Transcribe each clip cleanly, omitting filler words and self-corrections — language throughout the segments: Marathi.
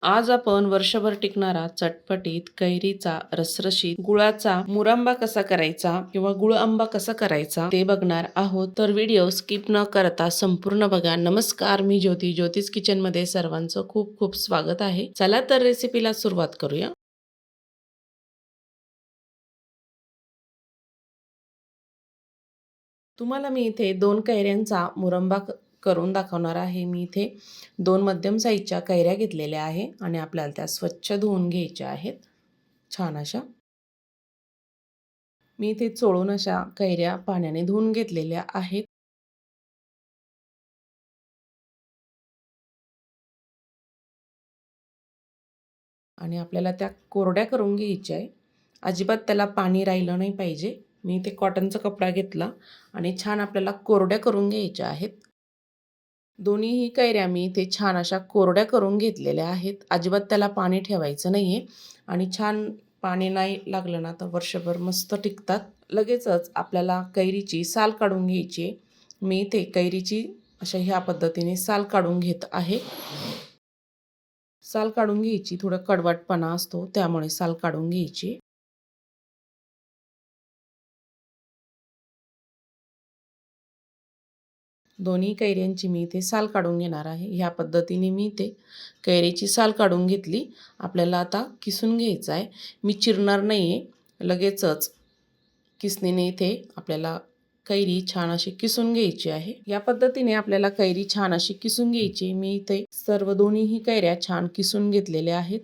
आज आपण वर्षभर टिकणारा चटपटीत कैरीचा रसरशीत गुळाचा मुरंबा कसा करायचा किंवा गुळ आंबा कसा करायचा ते बघणार आहोत. तर व्हिडिओ स्किप न करता संपूर्ण बघा. नमस्कार, मी ज्योतिष किचन मध्ये सर्वांचं खूप खूप स्वागत आहे. चला तर रेसिपीला सुरुवात करूया. तुम्हाला मी इथे 2 कैऱ्यांचा मुरंबा करून दाखवणार आहे. मी इथे 2 मध्यम साईजच्या कैऱ्या घेतलेल्या आहे आणि आपल्याला त्या स्वच्छ धुवून घ्यायच्या आहेत. छान अशा मी इथे चोळून अशा कैऱ्या पाण्याने धुवून घेतलेल्या आहेत. आणि आपल्याला त्या कोरड्या करून घ्यायच्या आहे. अजिबात त्याला पाणी राहिलं नाही पाहिजे. मी इथे कॉटनचा कपडा घेतला आणि छान आपल्याला कोरड्या करून घ्यायच्या आहेत. दोन्हीही कैऱ्या मी इथे छान अशा कोरड्या करून घेतलेल्या आहेत. अजिबात त्याला पाणी ठेवायचं नाही आहे आणि छान पाणी नाही लागलं ना तर वर्षभर मस्त टिकतात. लगेचच आपल्याला कैरीची साल काढून घ्यायची आहे. मी इथे कैरीची अशा ह्या पद्धतीने साल काढून घेत आहे. साल काढून घ्यायची, थोडं कडवटपणा असतो त्यामुळे साल काढून घ्यायची. दोन्ही कैऱ्यांची मी इथे साल काढून घेणार आहे. ह्या पद्धतीने मी इथे कैरीची साल काढून घेतली. आपल्याला आता किसून घ्यायचं आहे. मी चिरणार नाही आहे, लगेचच किसणीने इथे आपल्याला कैरी छान अशी किसून घ्यायची आहे. या पद्धतीने आपल्याला कैरी छान अशी किसून घ्यायची. मी इथे सर्व दोन्हीही कैऱ्या छान किसून घेतलेल्या आहेत.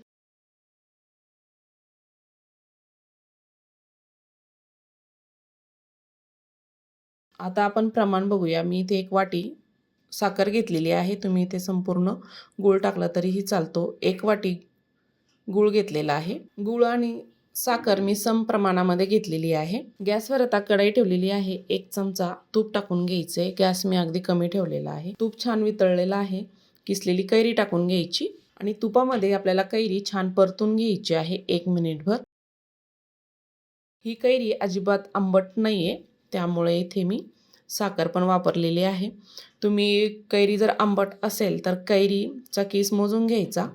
आता आपण प्रमाण बघूया. मी इथे 1 वाटी साखर घेतलेली आहे. तुम्ही इथे संपूर्ण गूळ टाकला तरीही चालतो. 1 वाटी गूळ घेतलेला आहे. गूळ आणि साखर मी सम प्रमाणामध्ये घेतलेली आहे. गॅसवर आता कढई ठेवलेली आहे. 1 चमचा तूप टाकून घ्यायचे. गॅस मी अगदी कमी ठेवलेला आहे. तूप छान वितळलेलं आहे. किसलेली कैरी टाकून घ्यायची आणि तुपामध्ये आपल्याला कैरी छान परतून घ्यायची आहे 1 मिनिटभर. ही कैरी अजिबात आंबट नाही आहे, त्यामुळे इथे मी साखर पण वापरलेली आहे. तुम्ही कैरी जर आंबट असेल तर कैरीचा किस मोजून घ्यायचा.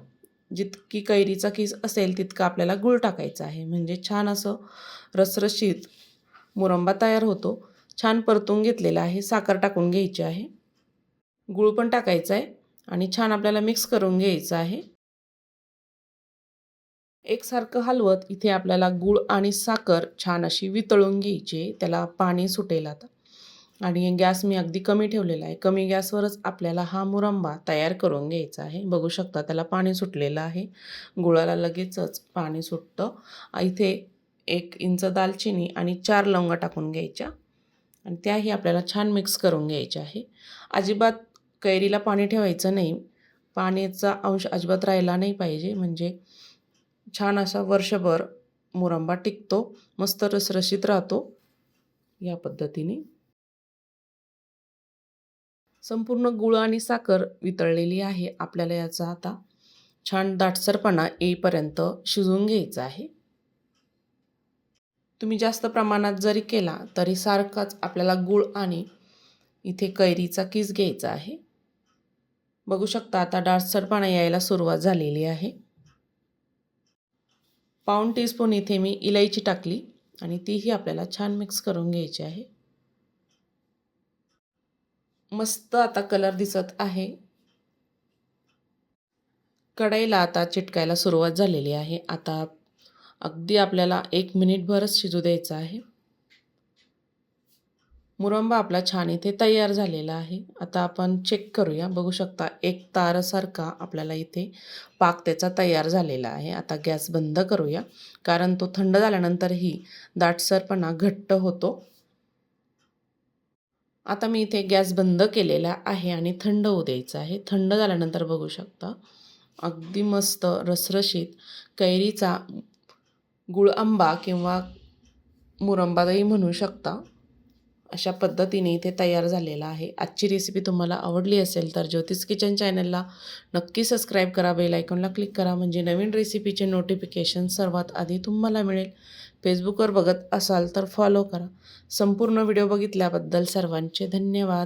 जितकी कैरीचा किस असेल तितका आपल्याला गूळ टाकायचा आहे. म्हणजे छान असं रसरशीत मुरंबा तयार होतो. छान परतून घेतलेला आहे. साखर टाकून घ्यायची आहे. गूळ पण टाकायचा आहे आणि छान आपल्याला मिक्स करून घ्यायचं आहे. एकसारखं हलवत इथे आपल्याला गूळ आणि साखर छान अशी वितळून घ्यायची. त्याला पाणी सुटेल आता. आणि गॅस मी अगदी कमी ठेवलेला आहे. कमी गॅसवरच आपल्याला हा मुरंबा तयार करून घ्यायचा आहे. बघू शकता त्याला पाणी सुटलेलं आहे. गुळाला लगेचच पाणी सुटतं. इथे 1 इंच दालचिनी आणि 4 लवंगा टाकून घ्यायच्या आणि त्याही आपल्याला छान मिक्स करून घ्यायच्या आहे. अजिबात कैरीला पाणी ठेवायचं नाही. पाण्याचा अंश अजिबात राहिला नाही पाहिजे. म्हणजे छान असा वर्षभर मुरंबा टिकतो. मस्त रसरशीत राहतो. या पद्धतीने संपूर्ण गूळ आणि साखर वितळलेली आहे. आपल्याला याचा आता छान दाटसरपणा येईपर्यंत शिजवून घ्यायचा आहे. तुम्ही जास्त प्रमाणात जरी केला तरी सारखाच आपल्याला गूळ आणि इथे कैरीचा किस घ्यायचा आहे. बघू शकता आता दाटसरपणा यायला सुरुवात झालेली आहे. पाऊण टीस्पून इथे मी इलायची टाकली आणि तीही आपल्याला छान मिक्स करून घ्यायची आहे. मस्त आता कलर दिसत आहे. कढईला आता चिटकायला सुरुवात झालेली आहे. आता अगदी आपल्याला 1 मिनिटभरच शिजू द्यायचं आहे. मुरंबा आपला छान इथे तयार झालेला आहे. आता आपण चेक करूया. बघू शकता एक तारासारखा आपल्याला इथे पाक त्याचा तयार झालेला आहे. आता गॅस बंद करूया, कारण तो थंड झाल्यानंतरही दाटसरपणा घट्ट होतो. आता मी इथे गॅस बंद केलेला आहे आणि थंड होऊ द्यायचं आहे. थंड झाल्यानंतर बघू शकता अगदी मस्त रसरशीत कैरीचा गुळ आंबा किंवा मुरंबाही म्हणू शकता, अशा पद्धतीने इथे तयार झालेला आहे. आजची रेसिपी तुम्हाला आवडली असेल तर ज्योतिष किचन चॅनलला नक्की सबस्क्राईब करा. बेल आयकॉनला क्लिक करा म्हणजे नवीन रेसिपीचे नोटिफिकेशन सर्वात आधी तुम्हाला मिळेल. फेसबुकवर बघत असाल तर फॉलो करा. संपूर्ण व्हिडिओ बघितल्याबद्दल सर्वांचे धन्यवाद.